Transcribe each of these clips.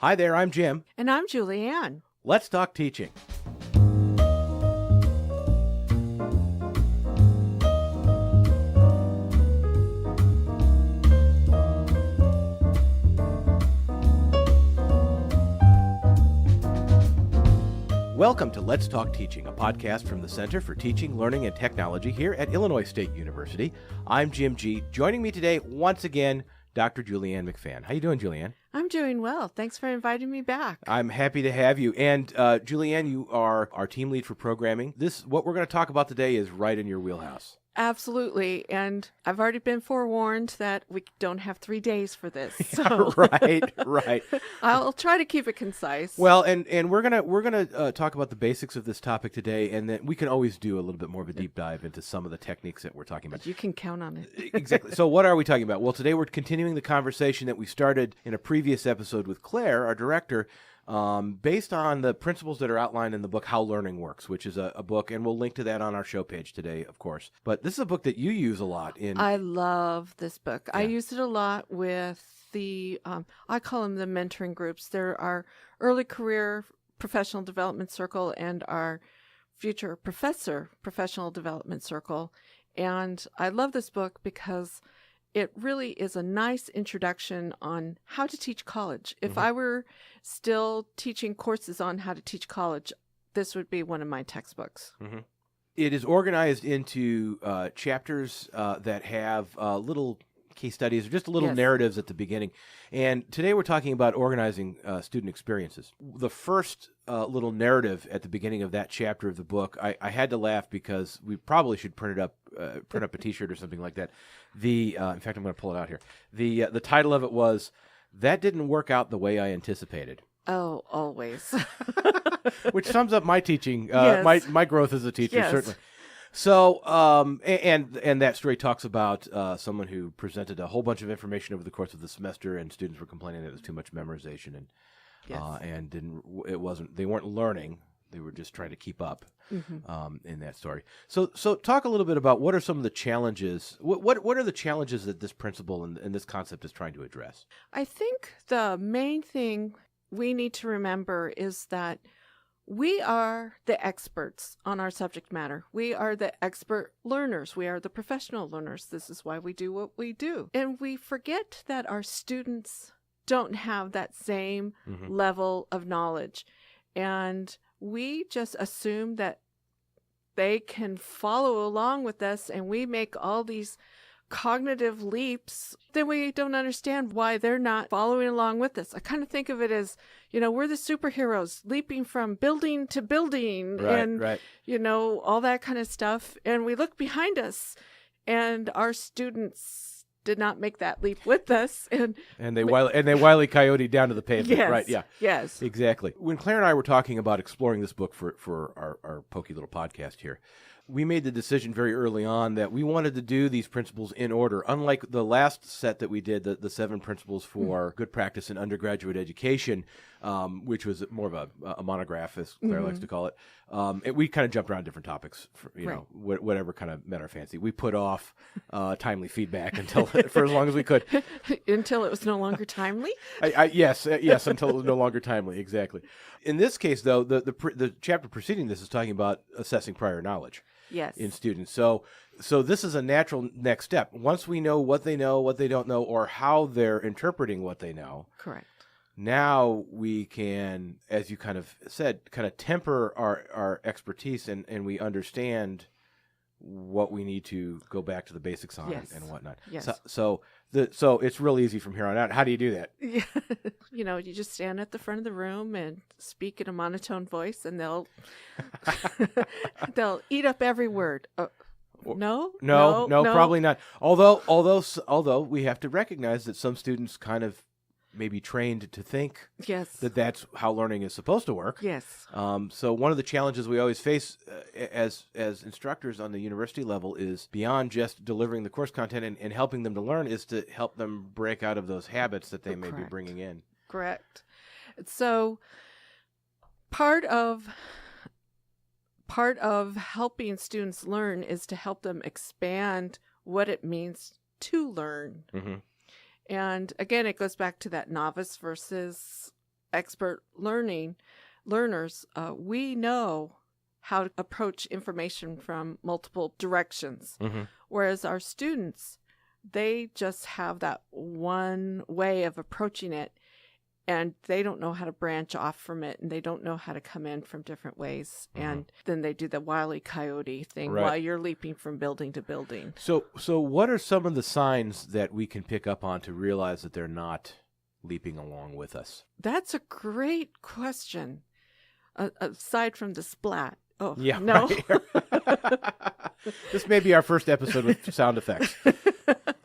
Hi there, I'm Jim. And I'm Julianne. Let's talk teaching. Welcome to Let's Talk Teaching, a podcast from the Center for Teaching, Learning, and Technology here at Illinois State University. I'm Jim G. Joining me today, once again, Dr. Julianne McFann. How you doing, Julianne? I'm doing well. Thanks for inviting me back. I'm happy to have you. And Julianne, you are our team lead for programming. What we're going to talk about today is right in your wheelhouse. Absolutely. And I've already been forewarned that we don't have 3 days for this. So Right. I'll try to keep it concise. Well, and we're gonna talk about the basics of this topic today, and then we can always do a little bit more of a deep dive into some of the techniques that we're talking about. You can count on it. Exactly. So what are we talking about? Well, today we're continuing the conversation that we started in a previous episode with Claire, our director, based on the principles that are outlined in the book How Learning Works, which is a book, and we'll link to that on our show page today, of course. But this is a book that you use a lot in. I love this book. Yeah. I use it a lot with the, I call them the mentoring groups. There are early career professional development circle and our future professor professional development circle. And I love this book because it really is a nice introduction on how to teach college. If I were still teaching courses on how to teach college, this would be one of my textbooks. Mm-hmm. It is organized into chapters that have little case studies or just little narratives at the beginning. And today we're talking about organizing student experiences. The first little narrative at the beginning of that chapter of the book, I had to laugh because we probably should print up a T-shirt or something like that. In fact, I'm going to pull it out here. The title of it was, "That Didn't Work Out the Way I Anticipated." Oh, always. Which sums up my teaching, Yes. my growth as a teacher, Yes. certainly. So, and that story talks about someone who presented a whole bunch of information over the course of the semester, and students were complaining that it was too much memorization, and they weren't learning; they were just trying to keep up. In that story. So talk a little bit about what are some of the challenges. What are the challenges that this principle and this concept is trying to address? I think the main thing we need to remember is that we are the experts on our subject matter. We are the expert learners. We are the professional learners. This is why we do what we do. And we forget that our students don't have that same level of knowledge. And we just assume that they can follow along with us, and we make all these cognitive leaps, then we don't understand why they're not following along with us. I kind of think of it as, we're the superheroes leaping from building to building Right. All that kind of stuff. And we look behind us and our students did not make that leap with us. And they Wile E. Coyote down to the pavement. Yes, right. Yeah. Yes. Exactly. When Claire and I were talking about exploring this book for our pokey little podcast here, we made the decision very early on that we wanted to do these principles in order. Unlike the last set that we did, the 7 principles for good practice in undergraduate education, which was more of a monograph, as Claire likes to call it. We kind of jumped around different topics, whatever kind of met our fancy. We put off timely feedback for as long as we could. Until it was no longer timely? Yes, until it was no longer timely, exactly. In this case, though, the chapter preceding this is talking about assessing prior knowledge. Yes. In students. So this is a natural next step. Once we know, what they don't know, or how they're interpreting what they know. Correct. Now we can, as you kind of said, kind of temper our expertise and we understand what we need to go back to the basics on and whatnot. Yes. So it's real easy from here on out. How do you do that? Yeah. You just stand at the front of the room and speak in a monotone voice, and they'll eat up every word. No, probably not. Although we have to recognize that some students kind of may be trained to think that that's how learning is supposed to work. Yes. So one of the challenges we always face as instructors on the university level is beyond just delivering the course content and helping them to learn is to help them break out of those habits that they may be bringing in. Correct. So part of helping students learn is to help them expand what it means to learn. Mm-hmm. And again, it goes back to that novice versus expert learners, we know how to approach information from multiple directions. Mm-hmm. Whereas our students, they just have that one way of approaching it, and they don't know how to branch off from it, and they don't know how to come in from different ways. Mm-hmm. And then they do the Wile E. Coyote thing Right. while you're leaping from building to building. So what are some of the signs that we can pick up on to realize that they're not leaping along with us? That's a great question. Aside from the splat. Oh, Yeah. no. Right. This may be our first episode with sound effects.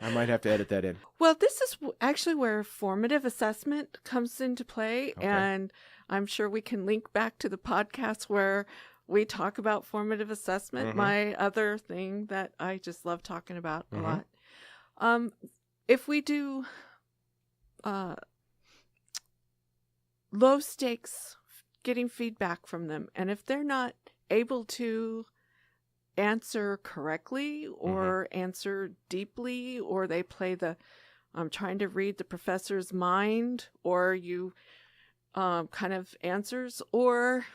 I might have to edit that in. Well, this is actually where formative assessment comes into play. Okay. And I'm sure we can link back to the podcast where we talk about formative assessment, Mm-hmm. my other thing that I just love talking about Mm-hmm. a lot. If we do low stakes, getting feedback from them, and if they're not able to answer correctly or answer deeply, or they play the I'm trying to read the professor's mind, or you kind of answers, or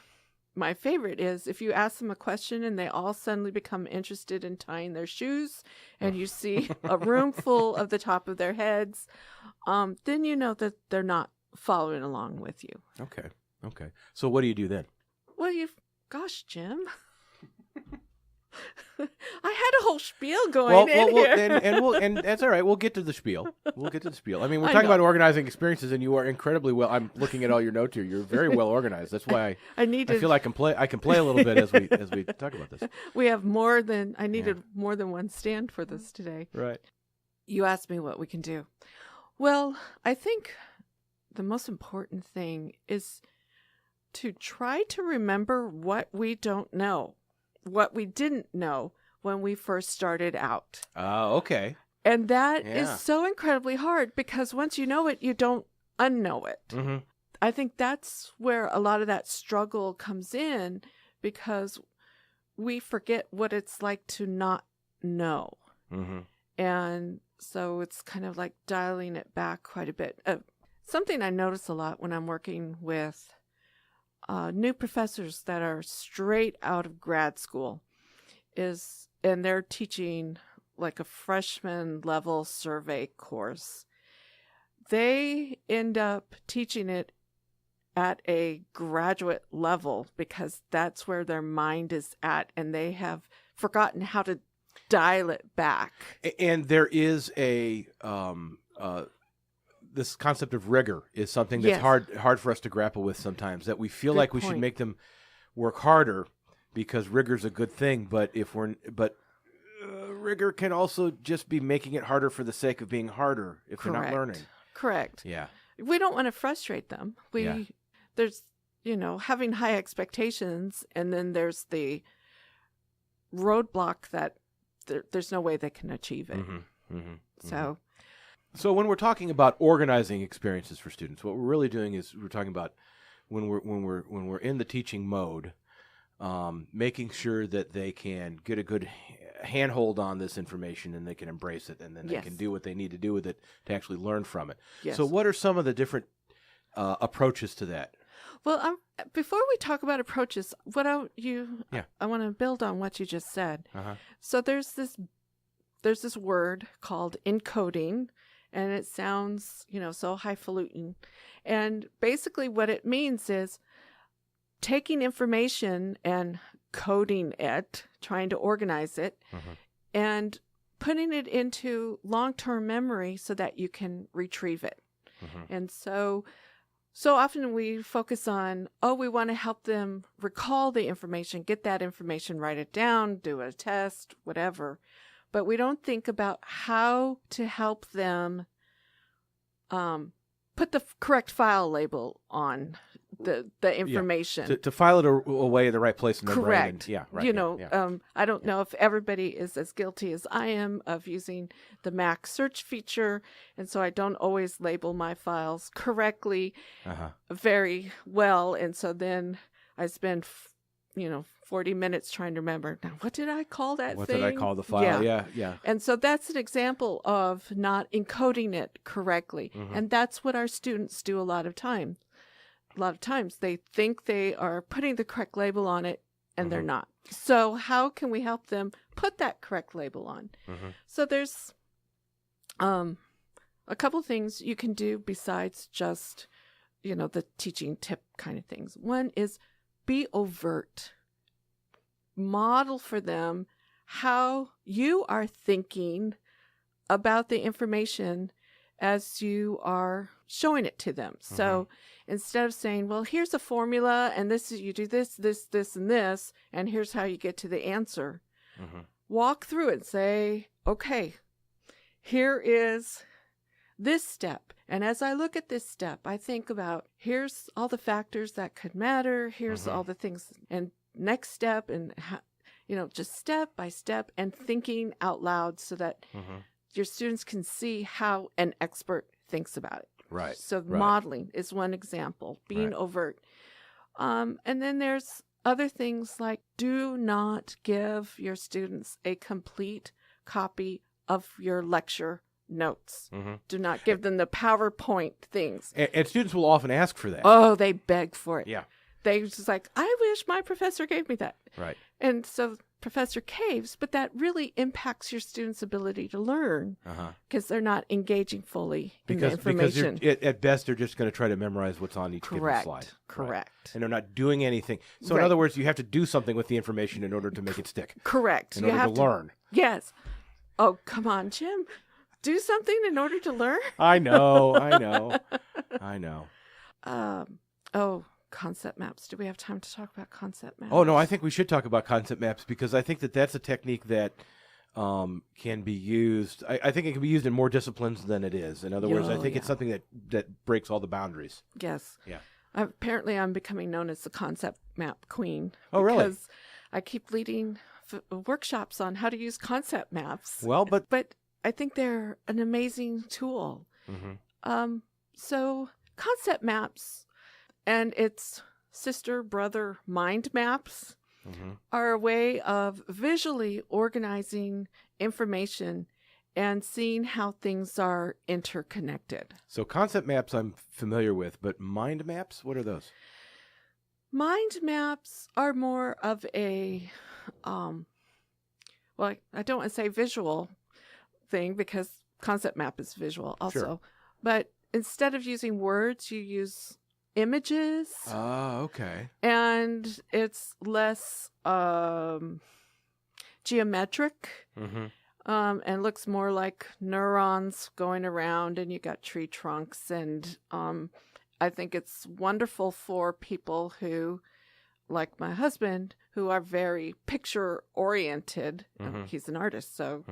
my favorite is if you ask them a question and they all suddenly become interested in tying their shoes, and you see a room full of the top of their heads, then you know that they're not following along with you. Okay. So what do you do then? Well, gosh, Jim. I had a whole spiel going here. And that's all right. We'll get to the spiel. I mean, we're I talking know. about organizing experiences, and you are incredibly well. I'm looking at all your notes here. You're very well organized. That's why I feel I can play. I can play a little bit as we talk about this. We have I needed more than one stand for this today. Right. You asked me what we can do. Well, I think the most important thing is to try to remember what we don't know, what we didn't know when we first started out. Okay. And that Yeah. is so incredibly hard, because once you know it, you don't unknow it. Mm-hmm. I think that's where a lot of that struggle comes in, because we forget what it's like to not know. Mm-hmm. And so it's kind of like dialing it back quite a bit. Something I notice a lot when I'm working with new professors that are straight out of grad school and they're teaching like a freshman level survey course. They end up teaching it at a graduate level because that's where their mind is at, and they have forgotten how to dial it back. And there is this concept of rigor is something that's Yes. hard for us to grapple with sometimes, that we feel Good like we should point. make them work harder because rigor's a good thing, but rigor can also just be making it harder for the sake of being harder if they're not learning. Correct. Yeah. We don't want to frustrate them. There's, having high expectations, and then there's the roadblock that there's no way they can achieve it. Mm-hmm. Mm-hmm. So when we're talking about organizing experiences for students, what we're really doing is we're talking about when we're in the teaching mode, making sure that they can get a good handhold on this information and they can embrace it, and then they can do what they need to do with it to actually learn from it. Yes. So what are some of the different approaches to that? Well, before we talk about approaches, I want to build on what you just said. Uh-huh. So there's this word called encoding, and it sounds, so highfalutin. And basically what it means is taking information and coding it, trying to organize it, and putting it into long-term memory so that you can retrieve it. And so often we focus on, we want to help them recall the information, get that information, write it down, do a test, whatever. But we don't think about how to help them put the correct file label on the information. To file it away in the right place in their brain. Correct. Yeah, right. I don't know if everybody is as guilty as I am of using the Mac search feature, and so I don't always label my files correctly very well, and so then I spend 40 minutes trying to remember, now what did I call that What thing? did I call the file? Yeah. And so that's an example of not encoding it correctly. And that's what our students do a lot of time. a lot of times they think they are putting the correct label on it, and they're Mhm. not. So how can we help them put that correct label on? Mhm. So there's a couple things you can do besides just, the teaching tip kind of things. One is be overt. Model for them how you are thinking about the information as you are showing it to them. So instead of saying, well, here's a formula, and this is, you do this, this, this, and this, and here's how you get to the answer. Walk through it and say, okay, here is this step. And as I look at this step, I think about, here's all the factors that could matter. Here's all the things, and next step, and just step by step, and thinking out loud so that your students can see how an expert thinks about it. Right. So modeling is one example, being overt. And then there's other things like, do not give your students a complete copy of your lecture notes. Do not give them the PowerPoint things. And students will often ask for that. Oh, they beg for it. Yeah. They just like, I wish my professor gave me that. Right. And so professor caves, but that really impacts your students' ability to learn because they're not engaging fully in the information. Because at best, they're just going to try to memorize what's on each given slide. Correct. Right. And they're not doing anything. So in other words, you have to do something with the information in order to make it stick. Correct. In order to learn. Yes. Oh, come on, Jim. Do something in order to learn? I know. Concept maps. Do we have time to talk about concept maps? Oh, no, I think we should talk about concept maps because I think that that's a technique that can be used. I think it can be used in more disciplines than it is. In other words, I think it's something that breaks all the boundaries. Yes. Yeah. Apparently, I'm becoming known as the concept map queen. Oh, really? Because I keep leading workshops on how to use concept maps. Well, but I think they're an amazing tool. So concept maps and its sister brother mind maps are a way of visually organizing information and seeing how things are interconnected. So concept maps I'm familiar with, but mind maps, what are those? Mind maps are more of a, I don't want to say visual thing because concept map is visual also. Sure. But instead of using words, you use images. Okay. And it's less geometric and looks more like neurons going around, and you got tree trunks. And I think it's wonderful for people who, like my husband, who are very picture oriented. He's an artist, so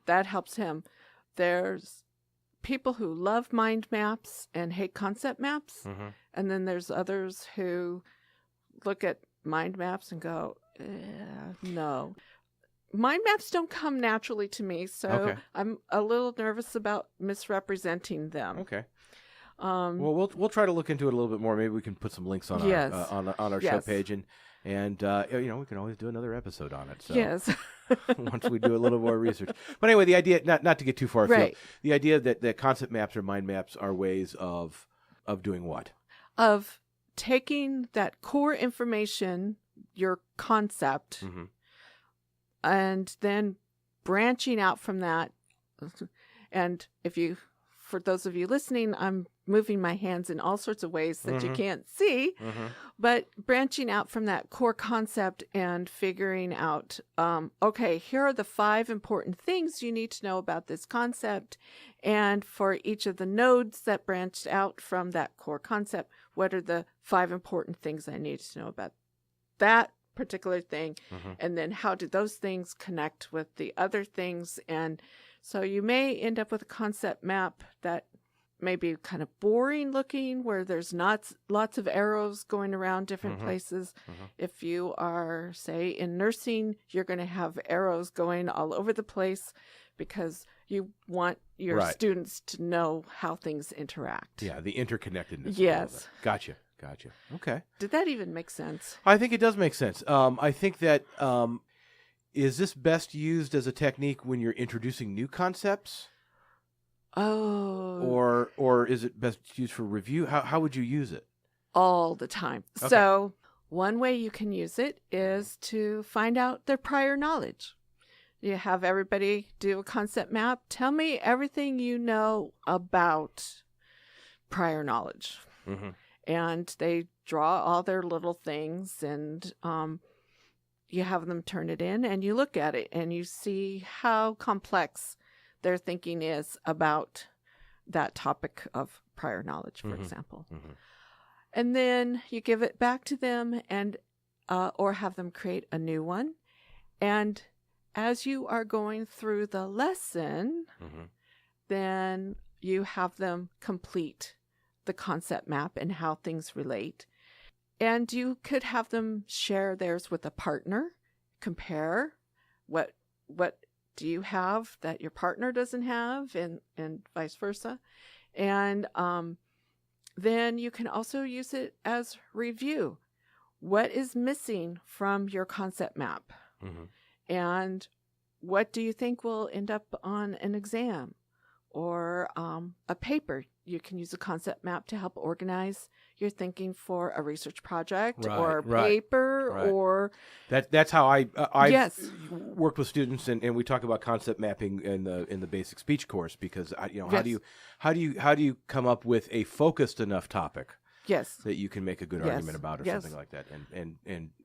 that helps him. There's people who love mind maps and hate concept maps. And then there's others who look at mind maps and go, no. Mind maps don't come naturally to me, so I'm a little nervous about misrepresenting them. Okay. Well, we'll try to look into it a little bit more. Maybe we can put some links on our show page, and we can always do another episode on it. So. Yes. Once we do a little more research. But anyway, the idea, not to get too far afield, the idea that concept maps or mind maps are ways of doing what? Of taking that core information, your concept, and then branching out from that. And for those of you listening, I'm moving my hands in all sorts of ways that you can't see, but branching out from that core concept and figuring out, okay, here are the 5 important things you need to know about this concept. And for each of the nodes that branched out from that core concept, what are the 5 important things I need to know about that particular thing? And then how do those things connect with the other things? And so you may end up with a concept map that may be kind of boring looking, where there's not lots of arrows going around different places. If you are, say, in nursing, you're going to have arrows going all over the place because you want your students to know how things interact. Yeah, the interconnectedness. Yes. Gotcha. Okay. Did that even make sense? I think it does make sense. I think that is this best used as a technique when you're introducing new concepts? Oh. Or is it best used for review? How would you use it? all the time. Okay. So one way you can use it is to find out their prior knowledge. You have everybody do a concept map. Tell me everything you know about prior knowledge. Mm-hmm. And they draw all their little things, and you have them turn it in, and you look at it, and you see how complex their thinking is about that topic of prior knowledge, for example. Mm-hmm. And then you give it back to them, and or have them create a new one. And as you are going through the lesson, then you have them complete the concept map and how things relate. And you could have them share theirs with a partner, compare what do you have that your partner doesn't have, and vice versa. And then you can also use it as review. What is missing from your concept map? And what do you think will end up on an exam or a paper? You can use a concept map to help organize your thinking for a research project or a paper or... That's how I've yes. worked with students, and we talk about concept mapping in the basic speech course, because how do you come up with a focused enough topic yes. that you can make a good argument about, or something like that, and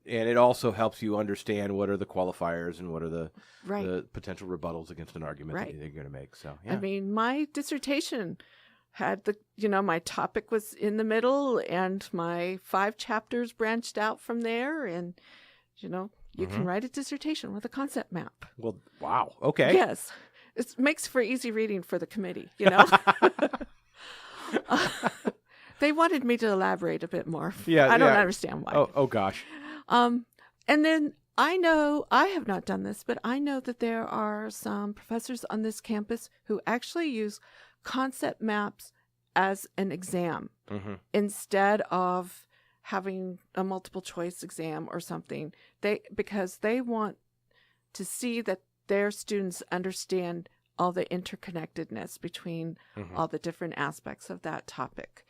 it also helps you understand what are the qualifiers and what are the potential rebuttals against an argument that you're going to make. So yeah. I mean, my dissertation had my topic was in the middle, and my 5 chapters branched out from there, and you can write a dissertation with a concept map. Well, wow. Okay. Yes. It makes for easy reading for the committee, They wanted me to elaborate a bit more. Yeah, I don't understand why. Oh gosh. And then I know, I have not done this, but I know that there are some professors on this campus who actually use concept maps as an exam instead of having a multiple choice exam or something. Because they want to see that their students understand all the interconnectedness between all the different aspects of that topic.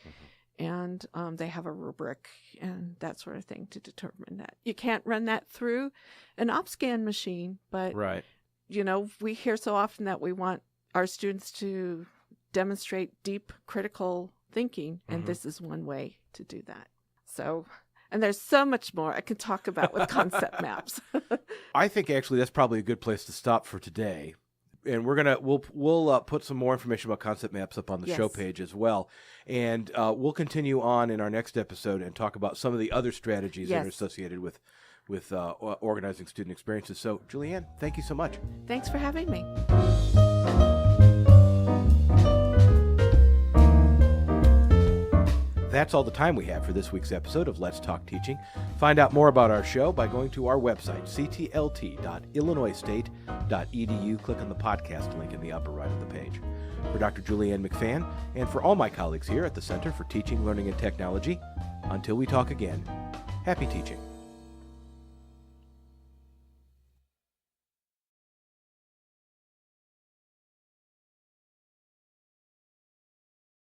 And they have a rubric and that sort of thing to determine that. You can't run that through an OpScan machine, but we hear so often that we want our students to demonstrate deep critical thinking, and this is one way to do that. So, and there's so much more I can talk about with concept maps. I think actually that's probably a good place to stop for today. And we'll put some more information about concept maps up on the show page as well, and we'll continue on in our next episode and talk about some of the other strategies that are associated with organizing student experiences. So, Julianne, thank you so much. Thanks for having me. That's all the time we have for this week's episode of Let's Talk Teaching. Find out more about our show by going to our website, ctlt.illinoisstate.edu. Click on the podcast link in the upper right of the page. For Dr. Julianne McFann, and for all my colleagues here at the Center for Teaching, Learning, and Technology, until we talk again, happy teaching.